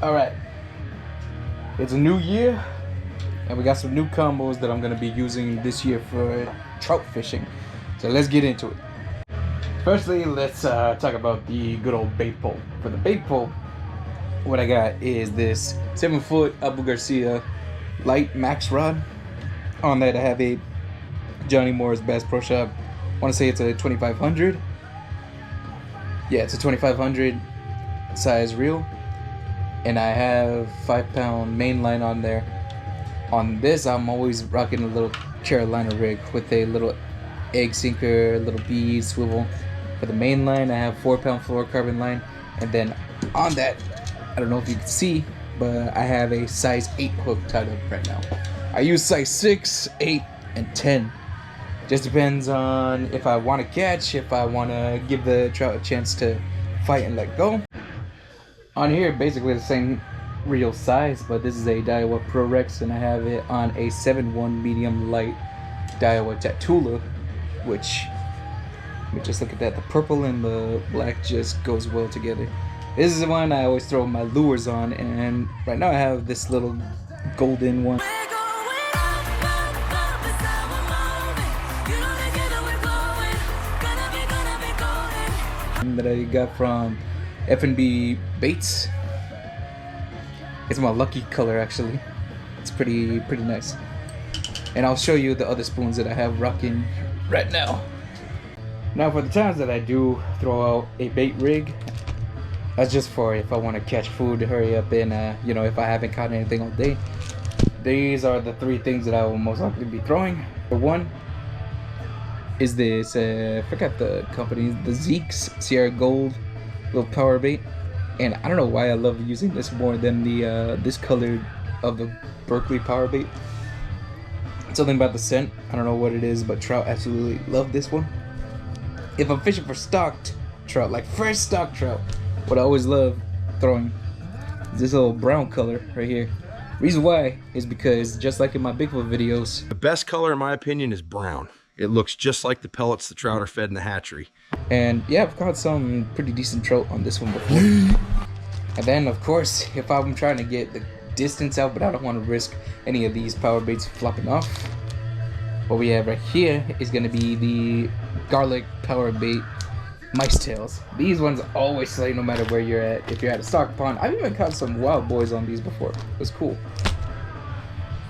Alright, it's a new year, and we got some new combos that I'm going to be using this year for trout fishing. So let's get into it. Firstly, let's talk about the good old bait pole. For the bait pole, what I got is this 7-foot Abu Garcia light max rod. On that I have a Johnny Moore's Bass Pro Shop. I want to say it's a 2500. Yeah, it's a 2500 size reel. And I have 5-pound main line on there. On this, I'm always rocking a little Carolina rig with a little egg sinker, little bead, swivel. For the main line, I have 4-pound fluorocarbon line. And then on that, I don't know if you can see, but I have a size 8 hook tied up right now. I use size 6, 8, and 10. Just depends on if I want to catch, if I want to give the trout a chance to fight and let go. On here, basically the same reel size, but this is a Daiwa Pro Rex, and I have it on a 7-1 medium light Daiwa Tatula, which, let me just look at that. The purple and the black just goes well together. This is the one I always throw my lures on, and right now I have this little golden one that I got from F&B Baits. It's my lucky color, actually. It's pretty nice. And I'll show you the other spoons that I have rocking right now. Now, for the times that I do throw out a bait rig, that's just for if I want to catch food, hurry up, and you know, if I haven't caught anything all day. These are the 3 things that I will most likely be throwing. The one is this, I forgot the company, the Zeke's Sierra Gold little power bait, and I don't know why I love using this more than the this color of the Berkeley power bait. Something about the scent, I don't know what it is, but trout absolutely love this one. If I'm fishing for stocked trout, like fresh stocked trout, what I always love throwing is this little brown color right here. Reason why is because, just like in my Bigfoot videos, the best color in my opinion is brown. It looks just like the pellets the trout are fed in the hatchery. And yeah, I've caught some pretty decent trout on this one before. And then, of course, if I'm trying to get the distance out, but I don't want to risk any of these power baits flopping off, what we have right here is going to be the garlic power bait mice tails. These ones always slay no matter where you're at. If you're at a stock pond, I've even caught some wild boys on these before. It was cool.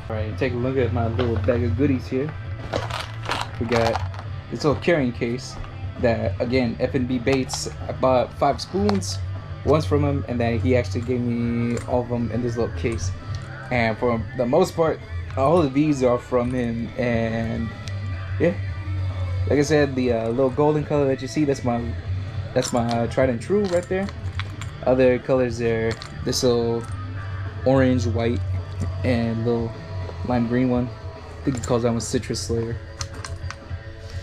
Alright, take a look at my little bag of goodies here. We got this little carrying case that, again, F&B Baits. I bought 5 spoons, once from him, and then he actually gave me all of them in this little case. And for the most part, all of these are from him. And yeah, like I said, the little golden color that you see, that's my tried and true right there. Other colors are this little orange, white, and little lime green one. I think he calls that one Citrus Slayer.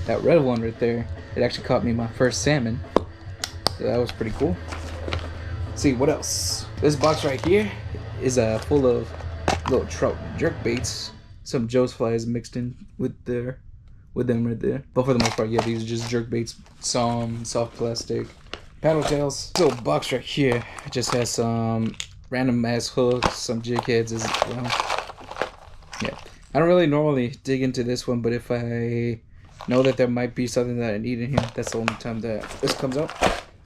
That red one right there, it actually caught me my first salmon. So that was pretty cool. Let's see what else. This box right here is full of little trout jerk baits. Some Joe's flies mixed in with them right there. But for the most part, yeah, these are just jerk baits. Some soft plastic paddle tails. This little box right here just has some random ass hooks, some jig heads as well. Yeah, I don't really normally dig into this one, but if I know that there might be something that I need in here, that's the only time that this comes up.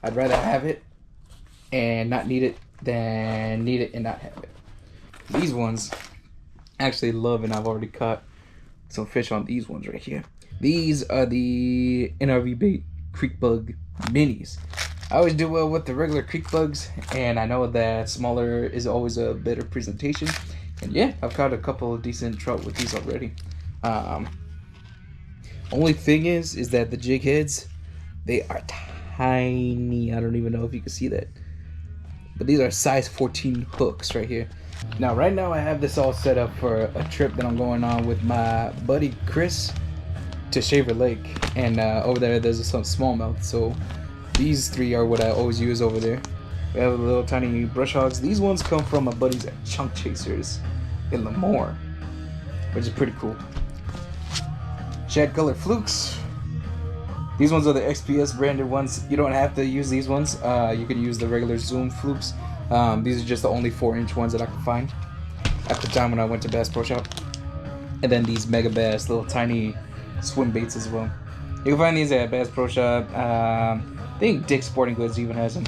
I'd rather have it and not need it than need it and not have it. These ones I actually love, and I've already caught some fish on these ones right here. These are the NRV Bait Creek Bug Minis. I always do well with the regular creek bugs, and I know that smaller is always a better presentation. And yeah, I've caught a couple of decent trout with these already. Only thing is that the jig heads, they are tiny. I don't even know if you can see that, but these are size 14 hooks right here. Now, right now I have this all set up for a trip that I'm going on with my buddy Chris to Shaver Lake, and over there's some smallmouth. So these 3 are what I always use over there. We have little tiny brush hogs. These ones come from my buddies at Chunk Chasers in Lemoore, which is pretty cool. Shad Color Flukes. These ones are the XPS branded ones. You don't have to use these ones. You can use the regular Zoom flukes. These are just the only 4-inch ones that I could find at the time when I went to Bass Pro Shop. And then these Mega Bass little tiny swim baits as well. You can find these at Bass Pro Shop. I think Dick's Sporting Goods even has them.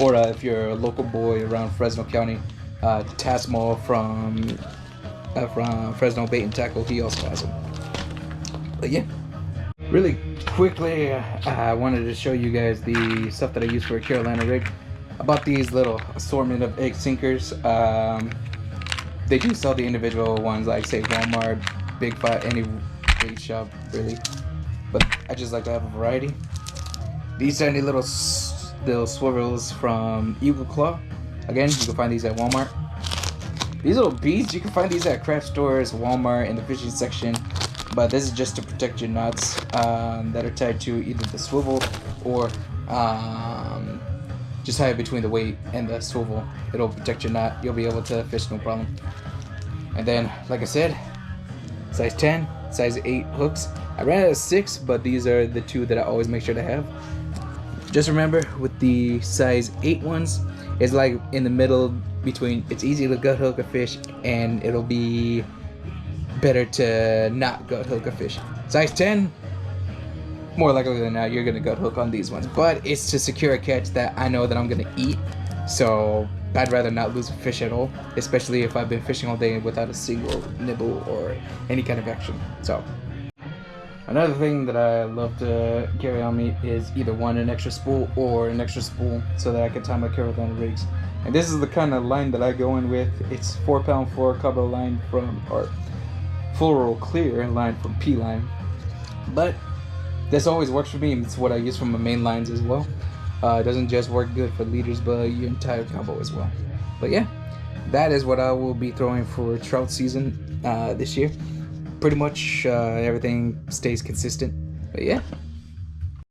Or if you're a local boy around Fresno County, Tasmo from Fresno Bait and Tackle, he also has them. But yeah, really quickly, I wanted to show you guys the stuff that I use for a Carolina rig. I bought these little assortment of egg sinkers. They do sell the individual ones, like say Walmart, Big Five, any bait shop really. But I just like to have a variety. These tiny little swivels from Eagle Claw. Again, you can find these at Walmart. These little beads, you can find these at craft stores, Walmart, in the fishing section. But this is just to protect your knots that are tied to either the swivel or just tie it between the weight and the swivel. It'll protect your knot. You'll be able to fish no problem. And then, like I said, size 10, size 8 hooks. I ran out of 6, but these are the 2 that I always make sure to have. Just remember, with the size 8 ones, it's like in the middle between, it's easy to gut hook a fish, and it'll be better to not gut hook a fish. Size 10, more likely than not, you're gonna gut hook on these ones, but it's to secure a catch that I know that I'm gonna eat, so I'd rather not lose a fish at all, especially if I've been fishing all day without a single nibble or any kind of action. So another thing that I love to carry on me is either an extra spool or an extra spool so that I can tie my Carolina rigs. And this is the kind of line that I go in with. It's 4-pound fluorocarbon line from, or fluoro clear line from P-Line. But this always works for me, and it's what I use for my main lines as well. It doesn't just work good for leaders, but your entire combo as well. But yeah, that is what I will be throwing for trout season this year. Pretty much everything stays consistent. But yeah.